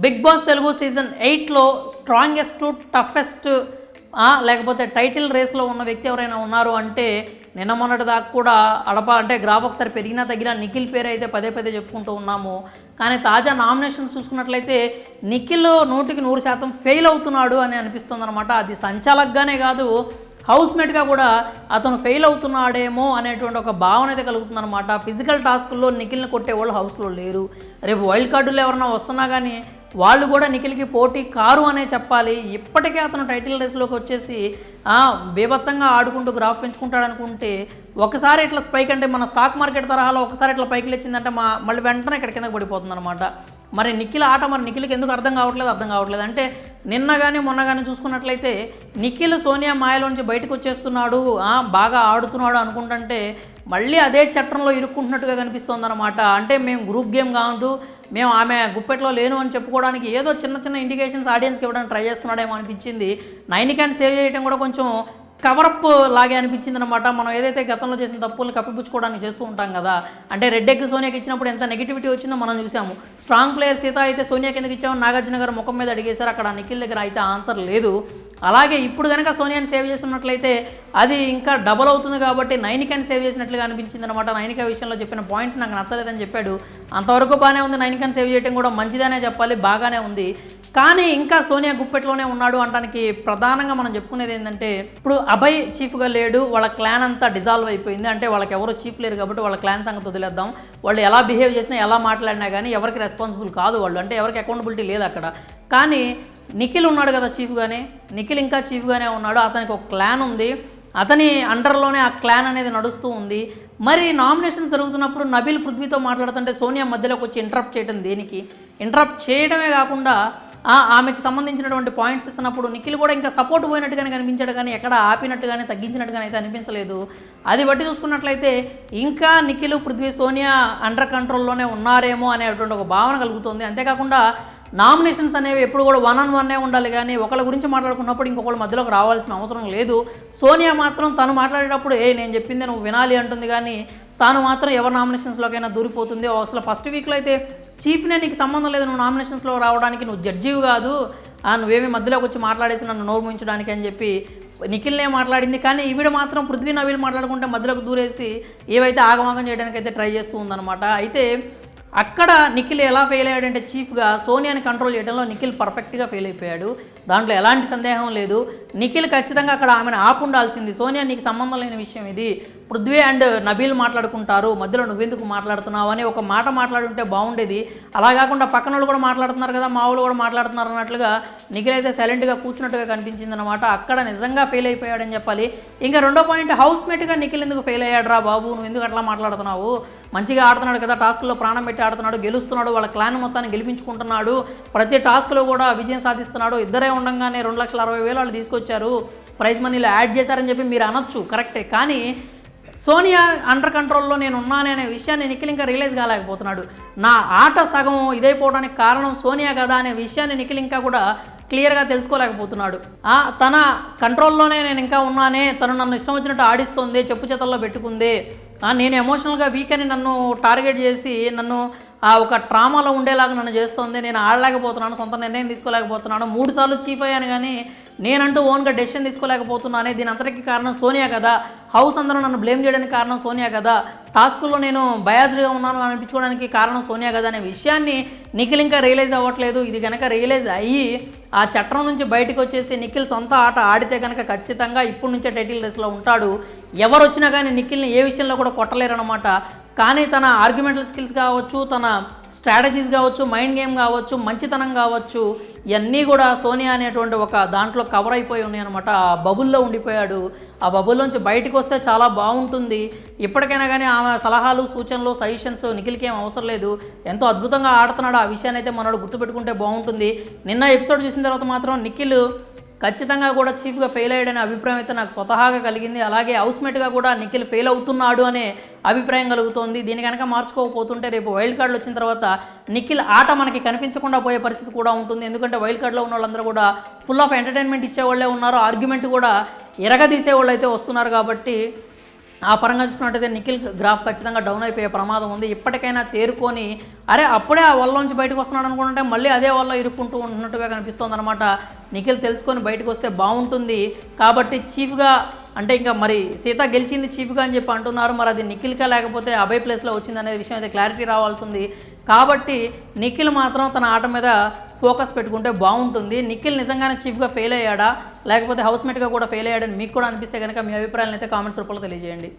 Big boss Telugu season 8లో strongest toughest లేకపోతే title రేస్లో ఉన్న వ్యక్తి ఎవరైనా ఉన్నారు అంటే నిన్న మొన్నటి దాకా కూడా అంటే గ్రాఫ్ ఒకసారి పెరిగినా తగ్గినా నిఖిల్ పేరు అయితే పదే పదే చెప్పుకుంటూ ఉన్నాము. కానీ తాజా నామినేషన్స్ చూసుకున్నట్లయితే నిఖిల్ 100% ఫెయిల్ అవుతున్నాడు అని అనిపిస్తుంది అనమాట. అది సంచాలకుగానే కాదు, హౌస్మేట్గా కూడా అతను ఫెయిల్ అవుతున్నాడేమో అనేటువంటి ఒక భావన అయితే కలుగుతుందన్నమాట. ఫిజికల్ టాస్కుల్లో నిఖిల్ని కొట్టే వాళ్ళు హౌస్లో లేరు. రేపు వైల్డ్ కార్డుల్లో ఎవరన్నా వస్తున్నా కానీ వాళ్ళు కూడా నిఖిల్కి పోటీ కారు అనే చెప్పాలి. ఇప్పటికే అతను టైటిల్ రేస్లోకి వచ్చేసి బీభత్సంగా ఆడుకుంటూ గ్రాఫ్ పెంచుకుంటాడు అనుకుంటే ఒకసారి ఇట్లా స్పైక్ అంటే మన స్టాక్ మార్కెట్ తరహాలో ఒకసారి ఇట్లా పైకి లేచిందంటే మళ్ళీ వెంటనే ఇక్కడ కిందకి పడిపోతుంది అనమాట. మరి నిఖిల్ ఆట నిఖిల్కి ఎందుకు అర్థం కావట్లేదు అంటే నిన్న కానీ మొన్న కానీ చూసుకున్నట్లయితే నిఖిల్ సోనియా మాయలోంచి బయటకు వచ్చేస్తున్నాడు, బాగా ఆడుతున్నాడు అనుకుంటుంటే మళ్ళీ అదే చట్టంలో ఇరుక్కుంటున్నట్టుగా కనిపిస్తుంది అనమాట. అంటే మేము గ్రూప్ గేమ్ కాదు, మేము ఆమె గుప్పెట్లో లేను అని చెప్పుకోవడానికి ఏదో చిన్న ఇండికేషన్స్ ఆడియన్స్కి ఇవ్వడానికి ట్రై చేస్తున్నాడేమో అనిపించింది. నైనికాని సేవ్ చేయడం కూడా కొంచెం కవరప్ లాగే అనిపించింది అనమాట. మనం ఏదైతే గతంలో చేసిన తప్పుల్ని కప్పిపుచ్చుకోవడానికి చేస్తూ ఉంటాం కదా. అంటే రెడ్ ఎగ్ సోనియాకి ఇచ్చినప్పుడు ఎంత నెగిటివిటీ వచ్చిందో మనం చూసాము. స్ట్రాంగ్ ప్లేయర్ సీత అయితే సోనియాకి ఎందుకు ఇచ్చామని నాగార్జున గారు ముఖం మీద అడిగేశారు. అక్కడ నిఖిల్ దగ్గర అయితే ఆన్సర్ లేదు. అలాగే ఇప్పుడు కనుక సోనియాని సేవ్ చేస్తున్నట్లయితే అది ఇంకా డబల్ అవుతుంది కాబట్టి నైనికాని సేవ్ చేసినట్లుగా అనిపించింది అనమాట. నైనికా విషయంలో చెప్పిన పాయింట్స్ నాకు నచ్చలేదని చెప్పాడు. అంతవరకు బాగానే ఉంది, నైనికాని సేవ్ చేయడం కూడా మంచిదనే చెప్పాలి, బాగానే ఉంది. కానీ ఇంకా సోనియా గుప్పెట్లోనే ఉన్నాడు అనడానికి ప్రధానంగా మనం చెప్పుకునేది ఏంటంటే ఇప్పుడు అభయ్ చీఫ్గా లేడు, వాళ్ళ క్లాన్ అంతా డిజాల్వ్ అయిపోయింది. అంటే వాళ్ళకి ఎవరో చీఫ్ లేరు కాబట్టి వాళ్ళ క్లాన్ సంగతి వదిలేద్దాం. వాళ్ళు ఎలా బిహేవ్ చేసినా ఎలా మాట్లాడినా కానీ ఎవరికి రెస్పాన్సిబుల్ కాదు వాళ్ళు, అంటే ఎవరికి అకౌంటబిలిటీ లేదు అక్కడ. కానీ నిఖిల్ ఉన్నాడు కదా చీఫ్గానే, నిఖిల్ ఇంకా చీఫ్గానే ఉన్నాడు. అతనికి ఒక క్లాన్ ఉంది, అతని అండర్లోనే ఆ క్లాన్ అనేది నడుస్తూ ఉంది. మరి నామినేషన్స్ జరుగుతున్నప్పుడు నబీల్ పృథ్వీతో మాట్లాడుతుంటే సోనియా మధ్యలోకి వచ్చి ఇంటరప్ట్ చేయడం దేనికి? ఇంటరప్ట్ చేయడమే కాకుండా ఆమెకి సంబంధించినటువంటి పాయింట్స్ ఇస్తున్నప్పుడు నిఖిల్ కూడా ఇంకా సపోర్ట్ పోయినట్టుగానే కనిపించాడు, కానీ ఎక్కడ ఆపినట్టుగానే తగ్గించినట్టుగానే అయితే అనిపించలేదు. అది బట్టి చూసుకున్నట్లయితే ఇంకా నిఖిల్ పృథ్వీ సోనియా అండర్ కంట్రోల్లోనే ఉన్నారేమో అనేటువంటి ఒక భావన కలుగుతుంది. అంతేకాకుండా నామినేషన్స్ అనేవి ఎప్పుడు కూడా 1-on-1 ఉండాలి, కానీ ఒకళ్ళ గురించి మాట్లాడుకున్నప్పుడు ఇంకొకళ్ళ మధ్యలోకి రావాల్సిన అవసరం లేదు. సోనియా మాత్రం తను మాట్లాడేటప్పుడు నేను చెప్పింది నువ్వు వినాలి అంటుంది, కానీ తాను మాత్రం ఎవరు నామినేషన్స్లోకైనా దూరిపోతుంది. అసలు ఫస్ట్ వీక్లో అయితే చీఫ్నే నీకు సంబంధం లేదు, నువ్వు నామినేషన్స్లో రావడానికి, నువ్వు జడ్జివి కాదు, నువ్వేమి మధ్యలోకి వచ్చి మాట్లాడేసి నన్ను నోరు ముయించడానికి అని చెప్పి నిఖిల్నే మాట్లాడింది. కానీ ఈవిడ మాత్రం పృథ్వీ నవీల్ మాట్లాడుకుంటే మధ్యలోకి దూరేసి ఏవైతే ఆగమాగం చేయడానికి అయితే ట్రై చేస్తూ ఉందన్నమాట. అయితే అక్కడ నిఖిల్ ఎలా ఫెయిల్ అయ్యాడంటే చీఫ్గా సోనియాని కంట్రోల్ చేయడంలో నిఖిల్ పర్ఫెక్ట్గా ఫెయిల్ అయిపోయాడు, దాంట్లో ఎలాంటి సందేహం లేదు. నిఖిల్ ఖచ్చితంగా అక్కడ ఆమెను ఆపుండాల్సింది. సోనియా నీకు సంబంధం లేని విషయం ఇది, పృథ్వీ అండ్ నబీల్ మాట్లాడుకుంటారు, మధ్యలో నువ్వెందుకు మాట్లాడుతున్నావు అని ఒక మాట మాట్లాడుంటే బాగుండేది. అలా కాకుండా పక్కన వాళ్ళు కూడా మాట్లాడుతున్నారు కదా, మా వాళ్ళు కూడా మాట్లాడుతున్నారు అన్నట్లుగా నిఖిల్ అయితే సైలెంట్గా కూర్చున్నట్టుగా కనిపించింది అనమాట. అక్కడ నిజంగా ఫెయిల్ అయిపోయాడని చెప్పాలి. ఇంకా రెండో పాయింట్, హౌస్మేట్గా నిఖిల్ ఎందుకు ఫెయిల్ అయ్యాడు రా బాబు, నువ్వు ఎందుకు అట్లా మాట్లాడుతున్నావు? మంచిగా ఆడుతున్నాడు కదా, టాస్క్లో ప్రాణం పెట్టి ఆడుతున్నాడు, గెలుస్తున్నాడు, వాళ్ళ క్లాన్ మొత్తాన్ని గెలిపించుకుంటున్నాడు, ప్రతి టాస్క్లో కూడా విజయం సాధిస్తున్నాడు. ఇద్దరే ఉండగానే 2,60,000 వాళ్ళు తీసుకొచ్చారు, ప్రైజ్ మనీలో యాడ్ చేశారని చెప్పి మీరు అనొచ్చు, కరెక్టే. కానీ సోనియా అండర్ కంట్రోల్లో నేను ఉన్నానే అనే విషయాన్ని నిఖిల్ ఇంకా రియలైజ్ కాలేకపోతున్నాడు. నా ఆట సగం ఇదైపోవడానికి కారణం సోనియా కదా అనే విషయాన్ని నిఖిల్ ఇంకా కూడా క్లియర్గా తెలుసుకోలేకపోతున్నాడు. తన కంట్రోల్లోనే నేను ఇంకా ఉన్నానే, తను నన్ను ఇష్టం వచ్చినట్టు ఆడిస్తుంది, చెప్పు చేతల్లో పెట్టుకుంది, నేను ఎమోషనల్గా వీక్ అని నన్ను టార్గెట్ చేసి నన్ను ఒక ట్రామాలో ఉండేలాగా నన్ను చేస్తుంది, నేను ఆడలేకపోతున్నాను, సొంత నిర్ణయం తీసుకోలేకపోతున్నాను, 3 సార్లు చీఫ్ అయ్యాను కానీ నేనంటూ ఓన్గా డెసిషన్ తీసుకోలేకపోతున్నానే, దీని అంతటికి కారణం సోనియా కదా, హౌస్ అందరూ నన్ను బ్లేమ్ చేయడానికి కారణం సోనియా కదా, టాస్కుల్లో నేను బయాస్డ్గా ఉన్నాను అనిపించుకోవడానికి కారణం సోనియా కదా అనే విషయాన్ని నిఖిల్ ఇంకా రియలైజ్ అవ్వట్లేదు. ఇది కనుక రియలైజ్ అయ్యి ఆ చట్టం నుంచి బయటకు వచ్చేసి నిఖిల్ సొంత ఆట ఆడితే కనుక ఖచ్చితంగా ఇప్పటి నుంచే టైటిల్ రేస్లో ఉంటాడు. ఎవరు వచ్చినా కానీ నిఖిల్ని ఏ విషయంలో కూడా కొట్టలేరన్నమాట. కానీ తన ఆర్గ్యుమెంటల్ స్కిల్స్ కావచ్చు, తన స్ట్రాటజీస్ కావచ్చు, మైండ్ గేమ్ కావచ్చు, మంచితనం కావచ్చు, ఇవన్నీ కూడా సోనియా అనేటువంటి ఒక దాంట్లో కవర్ అయిపోయి ఉన్నాయన్నమాట. ఆ బబుల్లో ఉండిపోయాడు. ఆ బబుల్లోంచి బయటకు వస్తే చాలా బాగుంటుంది. ఇప్పటికైనా కానీ ఆమె సలహాలు, సూచనలు, సజెషన్స్ నిఖిల్కి ఏం అవసరం లేదు, ఎంతో అద్భుతంగా ఆడుతున్నాడు. ఆ విషయాన్ని అయితే మనోడు గుర్తుపెట్టుకుంటే బాగుంటుంది. నిన్న ఎపిసోడ్ చూసిన తర్వాత మాత్రం నిఖిల్ ఖచ్చితంగా కూడా చీఫ్గా ఫెయిల్ అయ్యాడనే అభిప్రాయం అయితే నాకు స్వతహాగా కలిగింది. అలాగే హౌస్మేట్గా కూడా నిఖిల్ ఫెయిల్ అవుతున్నాడు అనే అభిప్రాయం కలుగుతోంది. దీని కనుక మార్చుకోకపోతుంటే రేపు వైల్డ్ కార్డులు వచ్చిన తర్వాత నిఖిల్ ఆట మనకి కనిపించకుండా పోయే పరిస్థితి కూడా ఉంటుంది. ఎందుకంటే వైల్డ్ కార్డులో ఉన్న వాళ్ళందరూ కూడా ఫుల్ ఆఫ్ ఎంటర్టైన్మెంట్ ఇచ్చేవాళ్ళే ఉన్నారు, ఆర్గ్యుమెంట్ కూడా ఎరగదీసే వాళ్ళు అయితే వస్తున్నారు. కాబట్టి ఆ పరంగా చూసుకున్నట్టయితే నిఖిల్ గ్రాఫ్ ఖచ్చితంగా డౌన్ అయిపోయే ప్రమాదం ఉంది. ఇప్పటికైనా తేరుకొని అరే అప్పుడే ఆ వల్ల బయటకు వస్తున్నాడు అనుకుంటే మళ్ళీ అదే వల్ల ఇరుక్కుంటూ ఉన్నట్టుగా కనిపిస్తోంది అనమాట. నిఖిల్ తెలుసుకొని బయటకు వస్తే బాగుంటుంది. కాబట్టి చీఫ్గా అంటే ఇంకా మరి సీత గెలిచింది చీఫ్గా అని చెప్పి అంటున్నారు. మరి అది నిఖిల్గా లేకపోతే అభయ్ ప్లేస్లో వచ్చింది అనే విషయం అయితే క్లారిటీ రావాల్సి ఉంది. కాబట్టి నిఖిల్ మాత్రం తన ఆట మీద ఫోకస్ పెట్టుకుంటే బాగుంటుంది. నిఖిల్ నిజంగానే చీఫ్గా ఫెయిల్ అయ్యాడా లేకపోతే హౌస్మేట్గా కూడా ఫెయిల్ అయ్యాడని మీకు కూడా అనిపిస్తే కనుక మీ అభిప్రాయాలను అయితే కామెంట్స్ రూపంలో తెలియజేయండి.